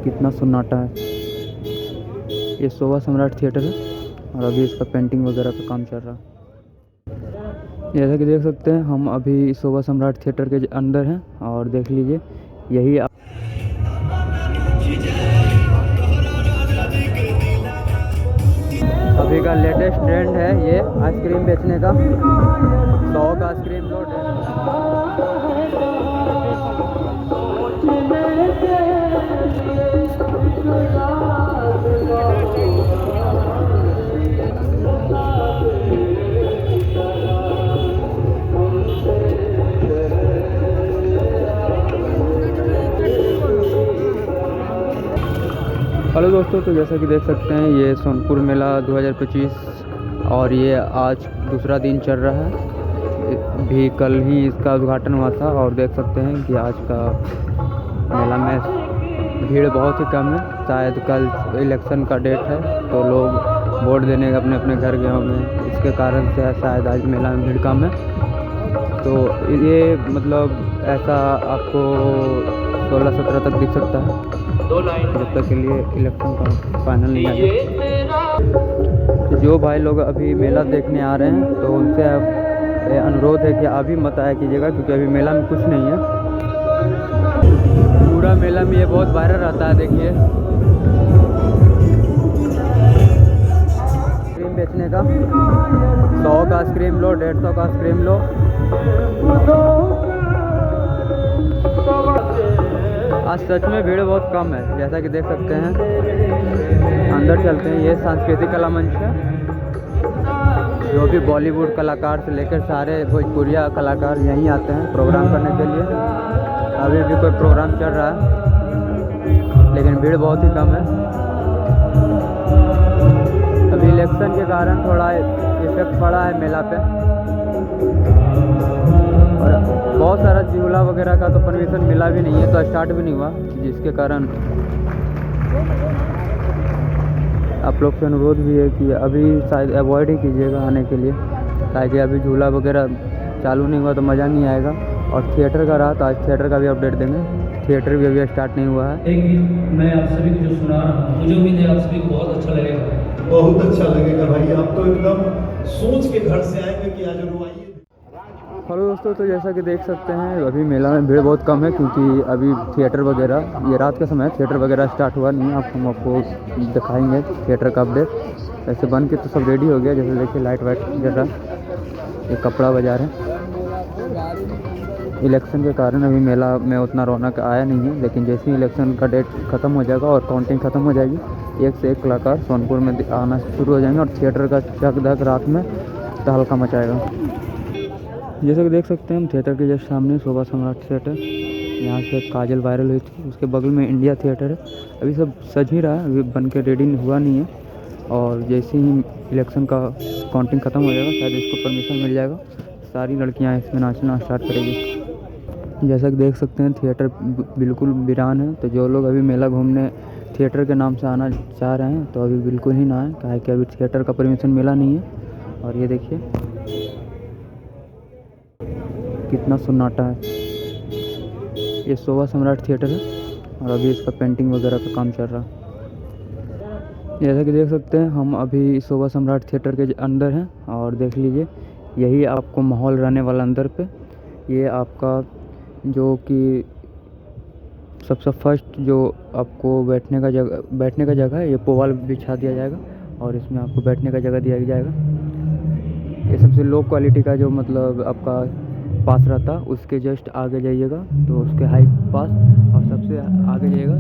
कितना सन्नाटा है। ये शोभा सम्राट थिएटर है और अभी इसका पेंटिंग वगैरह का काम चल रहा है। जैसा कि देख सकते हैं हम अभी शोभा सम्राट थिएटर के अंदर हैं और देख लीजिए यही अभी का लेटेस्ट ट्रेंड है ये आइसक्रीम बेचने का। 100 का आइसक्रीम लो। हेलो दोस्तों, तो जैसा कि देख सकते हैं ये सोनपुर मेला 2025 और ये आज दूसरा दिन चल रहा है। भी कल ही इसका उद्घाटन हुआ था और देख सकते हैं कि आज का मेला में भीड़ बहुत ही कम है। शायद कल इलेक्शन का डेट है तो लोग वोट देने अपने अपने घर गए होंगे, इसके कारण से शायद आज मेला में भीड़ कम है। तो ये मतलब ऐसा आपको 16-17 तक दिख सकता है जब तक के लिए इलेक्शन का फाइनल नहीं आया। जो भाई लोग अभी मेला देखने आ रहे हैं तो उनसे अनुरोध है कि अभी मत आया कीजिएगा, क्योंकि अभी मेला में कुछ नहीं है। पूरा मेला में ये बहुत वायरल रहता है। देखिए आइसक्रीम बेचने का 100 का आइसक्रीम लो, 150 का आइसक्रीम लो। आज सच में भीड़ बहुत कम है, जैसा कि देख सकते हैं। अंदर चलते हैं। ये सांस्कृतिक कला मंच है, जो भी बॉलीवुड कलाकार से लेकर सारे भोजपुरिया कलाकार यहीं आते हैं प्रोग्राम करने के लिए। अभी भी कोई प्रोग्राम चल रहा है लेकिन भीड़ बहुत ही कम है। अभी इलेक्शन के कारण थोड़ा इफेक्ट पड़ा है मेला पे, और बहुत सारा झूला वगैरह का तो परमिशन मिला भी नहीं है, तो स्टार्ट भी नहीं हुआ, जिसके कारण आप लोग से अनुरोध भी है कि अभी शायद अवॉइड ही कीजिएगा आने के लिए, ताकि अभी झूला वगैरह चालू नहीं हुआ तो मज़ा नहीं आएगा। और थिएटर का रहा तो आज थिएटर का भी अपडेट देंगे। थिएटर भी अभी स्टार्ट नहीं हुआ है। एक गीत मैं आप सभी को जो सुना रहा हूँ, मुझे उम्मीद है आप सभी को बहुत अच्छा लगेगा। बहुत अच्छा लगेगा भाई, आप तो एकदम सोच के घर से आएंगे कि आज रुआइए। हेलो दोस्तों, तो जैसा कि देख सकते हैं अभी मेला में भीड़ बहुत कम है, क्योंकि अभी थिएटर वगैरह, ये रात का समय थिएटर वगैरह स्टार्ट हुआ नहीं है। हम आपको दिखाएंगे थिएटर का अपडेट। ऐसे बन के तो सब रेडी हो गया, जैसे देखिए लाइट वाइट जल रहा है। ये कपड़ा बाजार है। इलेक्शन के कारण अभी मेला में उतना रौनक आया नहीं है, लेकिन जैसे ही इलेक्शन का डेट ख़त्म हो जाएगा और काउंटिंग ख़त्म हो जाएगी, एक से एक कलाकार सोनपुर में आना शुरू हो जाएंगे और थिएटर का चक धक रात में तहलका मचाएगा। जैसा कि देख सकते हैं हम थिएटर के जस्ट सामने शोभा सम्राट थिएटर, यहाँ से काजल वायरल हुई थी, उसके बगल में इंडिया थिएटर है। अभी सब सज ही रहा है, अभी बन के रेडी हुआ नहीं है, और जैसे ही इलेक्शन का काउंटिंग ख़त्म हो जाएगा शायद इसको परमिशन मिल जाएगा, सारी लड़कियाँ इसमें नाचना स्टार्ट करेगी। जैसा कि देख सकते हैं थिएटर बिल्कुल वीरान है, तो जो लोग अभी मेला घूमने थिएटर के नाम से आना चाह रहे हैं तो अभी बिल्कुल ही ना आए, काहे कि अभी थिएटर का परमिशन मिला नहीं है। और ये देखिए कितना सन्नाटा है। ये शोभा सम्राट थिएटर है और अभी इसका पेंटिंग वगैरह का काम चल रहा है। जैसा कि देख सकते हैं हम अभी शोभा सम्राट थिएटर के अंदर हैं और देख लीजिए यही आपको माहौल रहने वाला अंदर पे। ये आपका जो कि सबसे फर्स्ट जो आपको बैठने का जगह है, ये पोवाल बिछा दिया जाएगा और इसमें आपको बैठने का जगह दिया जाएगा। ये सबसे लो क्वालिटी का जो मतलब आपका पास रहता, उसके जस्ट आगे जाइएगा तो उसके हाई पास, और सबसे आगे जाइएगा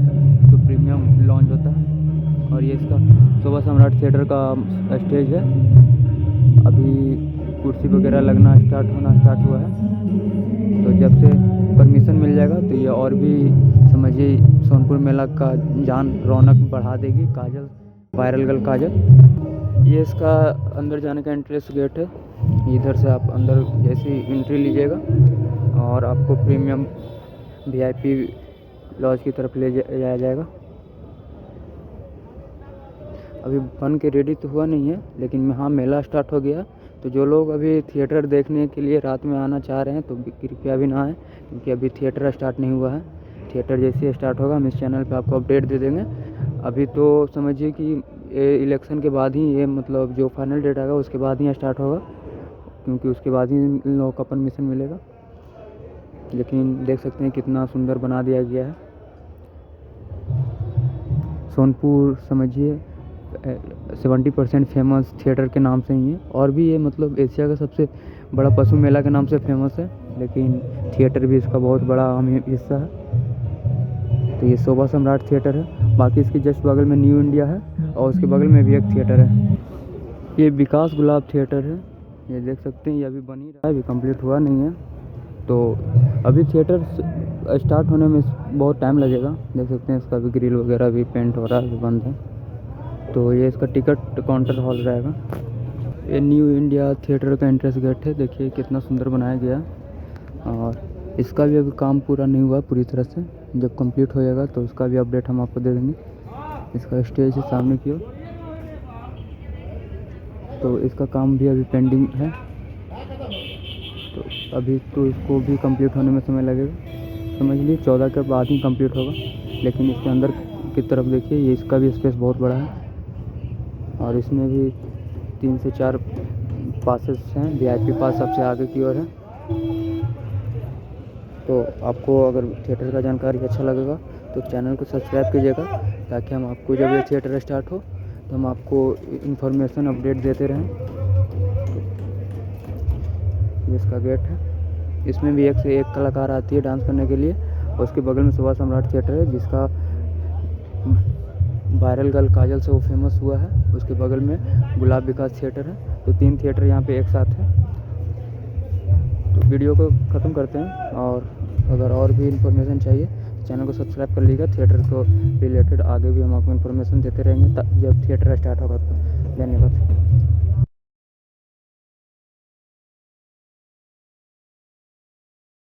तो प्रीमियम लॉन्च होता है। और ये इसका शोभा सम्राट थिएटर का स्टेज है। अभी कुर्सी वगैरह लगना स्टार्ट हुआ है, तो जब से परमिशन मिल जाएगा तो ये और भी समझिए सोनपुर मेला का जान रौनक बढ़ा देगी। काजल वायरल गर्ल काजल, ये इसका अंदर जाने का एंट्रेंस गेट है। इधर से आप अंदर जैसी एंट्री लीजिएगा और आपको प्रीमियम VIP लॉज की तरफ ले जाया जाएगा। अभी बन के रेडी तो हुआ नहीं है, लेकिन हाँ मेला स्टार्ट हो गया, तो जो लोग अभी थिएटर देखने के लिए रात में आना चाह रहे हैं तो कृपया भी ना आएँ, क्योंकि अभी थिएटर स्टार्ट नहीं हुआ है। थिएटर जैसे ही स्टार्ट होगा हम इस चैनल पे आपको अपडेट दे देंगे। अभी तो समझिए कि ये इलेक्शन के बाद ही, ये मतलब जो फाइनल डेट आएगा उसके बाद ही स्टार्ट होगा, क्योंकि उसके बाद ही इन लोगों को परमिशन मिलेगा। लेकिन देख सकते हैं कितना सुंदर बना दिया गया है। सोनपुर समझिए 70% फेमस थिएटर के नाम से ही है, और भी ये मतलब एशिया का सबसे बड़ा पशु मेला के नाम से फेमस है, लेकिन थिएटर भी इसका बहुत बड़ा अहम हिस्सा है। तो ये शोभा सम्राट थिएटर है। बाकी इसके जस्ट बगल में न्यू इंडिया है और उसके बगल में भी एक थिएटर है। ये विकास गुलाब थिएटर है, ये देख सकते हैं। ये अभी बन ही रहा है, अभी कंप्लीट हुआ नहीं है। तो अभी थिएटर स्टार्ट होने में बहुत टाइम लगेगा। देख सकते हैं इसका भी ग्रिल वगैरह भी पेंट हो रहा है, अभी बंद है। तो ये इसका टिकट काउंटर हॉल रहेगा। ये न्यू इंडिया थिएटर का एंट्रेंस गेट है, देखिए कितना सुंदर बनाया गया। और इसका भी अभी काम पूरा नहीं हुआ पूरी तरह से, जब कंप्लीट हो जाएगा तो उसका भी अपडेट हम आपको दे देंगे। इसका स्टेज है सामने की ओर, तो इसका काम भी अभी पेंडिंग है। तो अभी तो इसको भी कंप्लीट होने में समय लगेगा, समझ लीजिए 14 के बाद ही कंप्लीट होगा। लेकिन इसके अंदर की तरफ देखिए, ये इसका भी स्पेस बहुत बड़ा है और इसमें भी 3 से 4 पासेस हैं। VIP पास सबसे आगे की ओर है। तो आपको अगर थिएटर का जानकारी अच्छा लगेगा तो चैनल को सब्सक्राइब कीजिएगा, ताकि हम आपको जब ये थिएटर स्टार्ट हो तो हम आपको इन्फॉर्मेशन अपडेट देते रहें। ये इसका गेट है, इसमें भी एक से एक कलाकार आती है डांस करने के लिए। और उसके बगल में शोभा सम्राट थिएटर है, जिसका वायरल गर्ल काजल से वो फेमस हुआ है। उसके बगल में गुलाब विकास थिएटर है। तो 3 थिएटर यहाँ पे एक साथ है। तो वीडियो को ख़त्म करते हैं, और अगर और भी इन्फॉर्मेशन चाहिए तो चैनल को सब्सक्राइब कर लीजिएगा। थिएटर को रिलेटेड आगे भी हम आपको इन्फॉर्मेशन देते रहेंगे जब थिएटर स्टार्ट होगा तो। धन्यवाद।